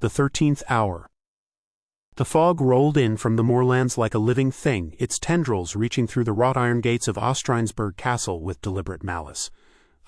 The 13th hour. The fog rolled in from the moorlands like a living thing, its tendrils reaching through the wrought-iron gates of Ostrheinsburg Castle with deliberate malice.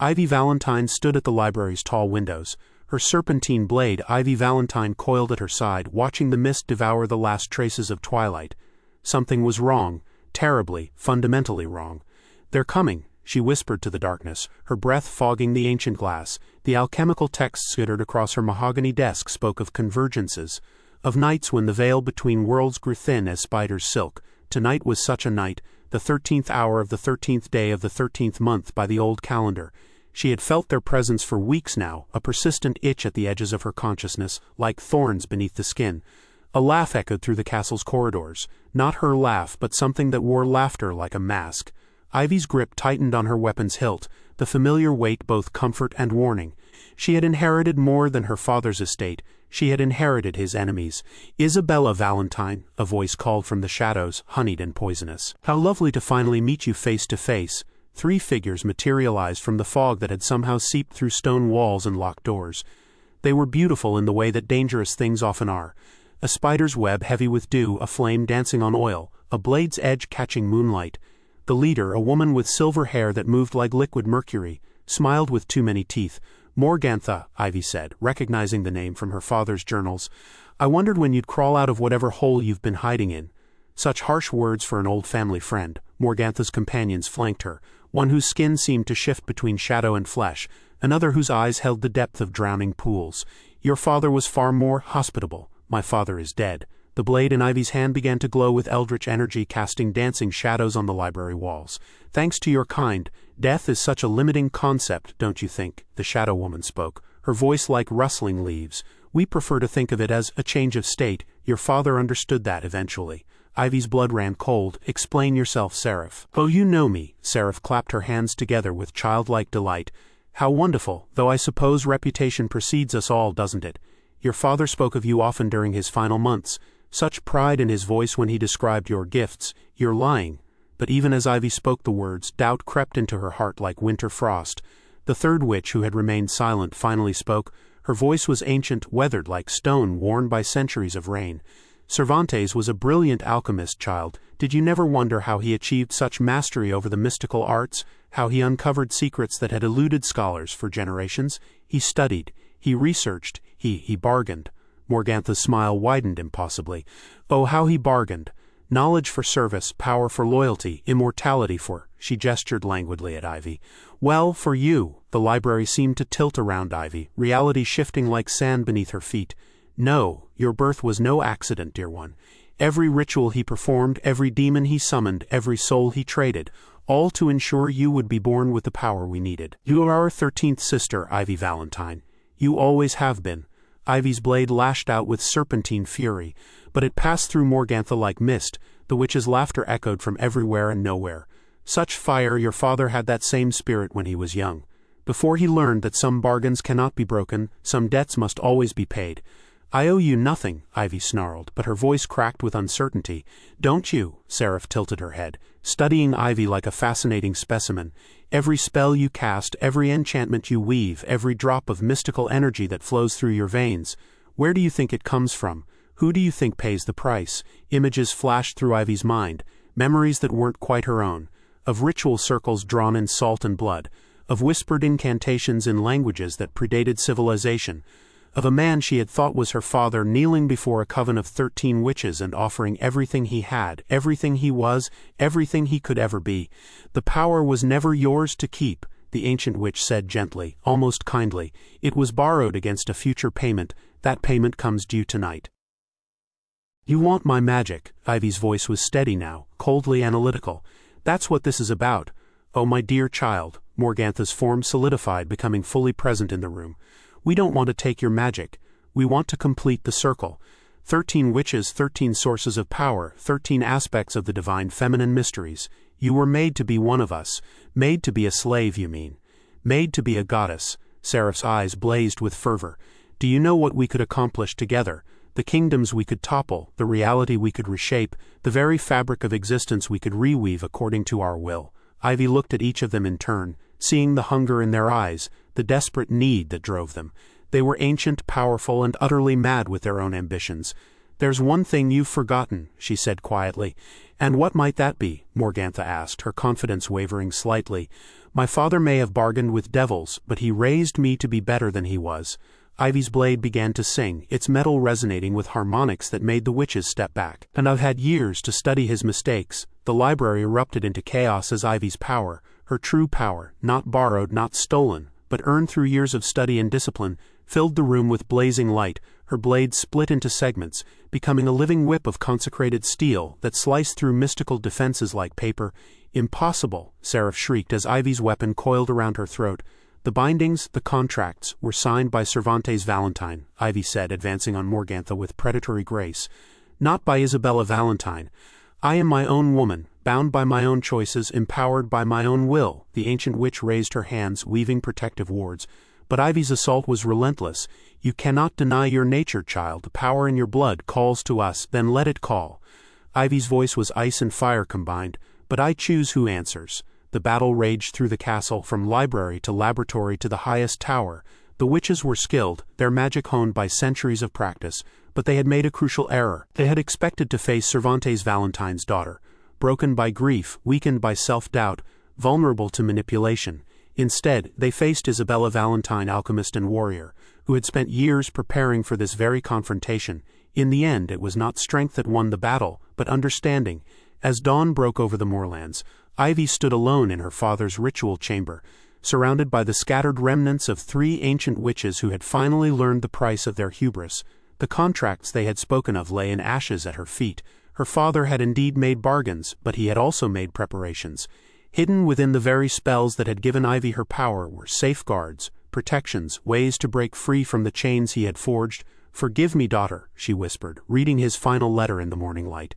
Ivy Valentine stood at the library's tall windows, her serpentine blade Ivy Valentine coiled at her side, watching the mist devour the last traces of twilight. Something was wrong, terribly, fundamentally wrong. "They're coming," she whispered to the darkness, her breath fogging the ancient glass. The alchemical text skittered across her mahogany desk spoke of convergences, of nights when the veil between worlds grew thin as spider's silk. Tonight was such a night, the 13th hour of the 13th day of the 13th month by the old calendar. She had felt their presence for weeks now, a persistent itch at the edges of her consciousness, like thorns beneath the skin. A laugh echoed through the castle's corridors, not her laugh but something that wore laughter like a mask. Ivy's grip tightened on her weapon's hilt, the familiar weight both comfort and warning. She had inherited more than her father's estate, she had inherited his enemies. "Isabella Valentine," a voice called from the shadows, honeyed and poisonous. "How lovely to finally meet you face to face." Three figures materialized from the fog that had somehow seeped through stone walls and locked doors. They were beautiful in the way that dangerous things often are. A spider's web heavy with dew, a flame dancing on oil, a blade's edge catching moonlight. The leader, a woman with silver hair that moved like liquid mercury, smiled with too many teeth. "Morgantha," Ivy said, recognizing the name from her father's journals. "I wondered when you'd crawl out of whatever hole you've been hiding in." Such harsh words for an old family friend. Morgantha's companions flanked her, one whose skin seemed to shift between shadow and flesh, another whose eyes held the depth of drowning pools. "Your father was far more hospitable. My father is dead." The blade in Ivy's hand began to glow with eldritch energy, casting dancing shadows on the library walls. "Thanks to your kind, death is such a limiting concept, don't you think?" The shadow woman spoke, her voice like rustling leaves. "We prefer to think of it as a change of state. Your father understood that eventually." Ivy's blood ran cold. "Explain yourself, Seraph." "Oh, you know me." Seraph clapped her hands together with childlike delight. "How wonderful, though I suppose reputation precedes us all, doesn't it? Your father spoke of you often during his final months. Such pride in his voice when he described your gifts. You're lying." But even as Ivy spoke the words, doubt crept into her heart like winter frost. The third witch, who had remained silent, finally spoke. Her voice was ancient, weathered like stone worn by centuries of rain. "Cervantes was a brilliant alchemist, child. Did you never wonder how he achieved such mastery over the mystical arts, how he uncovered secrets that had eluded scholars for generations? He studied, he researched, he bargained." Morgantha's smile widened impossibly. "Oh, how he bargained! Knowledge for service, power for loyalty, immortality for—" She gestured languidly at Ivy. "Well, for you." The library seemed to tilt around Ivy, reality shifting like sand beneath her feet. "No, your birth was no accident, dear one. Every ritual he performed, every demon he summoned, every soul he traded, all to ensure you would be born with the power we needed. You are our 13th sister, Ivy Valentine. You always have been." Ivy's blade lashed out with serpentine fury, but it passed through Morgantha like mist. The witch's laughter echoed from everywhere and nowhere. "Such fire, your father had that same spirit when he was young. Before he learned that some bargains cannot be broken, some debts must always be paid." "I owe you nothing," Ivy snarled, but her voice cracked with uncertainty. "Don't you?" Seraph tilted her head, studying Ivy like a fascinating specimen. "Every spell you cast, every enchantment you weave, every drop of mystical energy that flows through your veins, where do you think it comes from? Who do you think pays the price?" Images flashed through Ivy's mind, memories that weren't quite her own, of ritual circles drawn in salt and blood, of whispered incantations in languages that predated civilization, of a man she had thought was her father kneeling before a coven of 13 witches and offering everything he had, everything he was, everything he could ever be. "The power was never yours to keep," the ancient witch said gently, almost kindly. "It was borrowed against a future payment. That payment comes due tonight." "You want my magic." Ivy's voice was steady now, coldly analytical. "That's what this is about." "Oh, my dear child." Morgantha's form solidified, becoming fully present in the room. "We don't want to take your magic. We want to complete the circle. 13 witches, 13 sources of power, 13 aspects of the divine feminine mysteries. You were made to be one of us. Made to be a slave, you mean? Made to be a goddess." Seraph's eyes blazed with fervor. "Do you know what we could accomplish together? The kingdoms we could topple, the reality we could reshape, the very fabric of existence we could reweave according to our will." Ivy looked at each of them in turn, seeing the hunger in their eyes, the desperate need that drove them. They were ancient, powerful, and utterly mad with their own ambitions. "There's one thing you've forgotten," she said quietly. "And what might that be?" Morgantha asked, her confidence wavering slightly. "My father may have bargained with devils, but he raised me to be better than he was." Ivy's blade began to sing, its metal resonating with harmonics that made the witches step back. "And I've had years to study his mistakes." The library erupted into chaos as Ivy's power, her true power, not borrowed, not stolen, but earned through years of study and discipline, filled the room with blazing light. Her blade split into segments, becoming a living whip of consecrated steel that sliced through mystical defenses like paper. "Impossible!" Seraph shrieked as Ivy's weapon coiled around her throat. "The bindings, the contracts, were signed by Cervantes Valentine," Ivy said, advancing on Morgantha with predatory grace. "Not by Isabella Valentine. I am my own woman, bound by my own choices, empowered by my own will." The ancient witch raised her hands, weaving protective wards. But Ivy's assault was relentless. "You cannot deny your nature, child. The power in your blood calls to us, then let it call." Ivy's voice was ice and fire combined. "But I choose who answers." The battle raged through the castle, from library to laboratory to the highest tower. The witches were skilled, their magic honed by centuries of practice, but they had made a crucial error. They had expected to face Cervantes Valentine's daughter, broken by grief, weakened by self-doubt, vulnerable to manipulation. Instead, they faced Isabella Valentine, alchemist and warrior, who had spent years preparing for this very confrontation. In the end, it was not strength that won the battle, but understanding. As dawn broke over the moorlands, Ivy stood alone in her father's ritual chamber, surrounded by the scattered remnants of 3 ancient witches who had finally learned the price of their hubris. The contracts they had spoken of lay in ashes at her feet. Her father had indeed made bargains, but he had also made preparations. Hidden within the very spells that had given Ivy her power were safeguards, protections, ways to break free from the chains he had forged. "Forgive me, daughter," she whispered, reading his final letter in the morning light.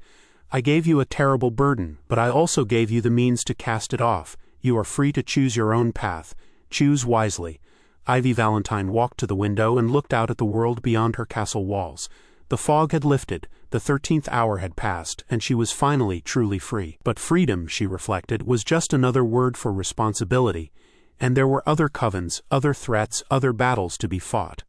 "I gave you a terrible burden, but I also gave you the means to cast it off. You are free to choose your own path. Choose wisely." Ivy Valentine walked to the window and looked out at the world beyond her castle walls. The fog had lifted, the 13th hour had passed, and she was finally truly free. But freedom, she reflected, was just another word for responsibility, and there were other covens, other threats, other battles to be fought.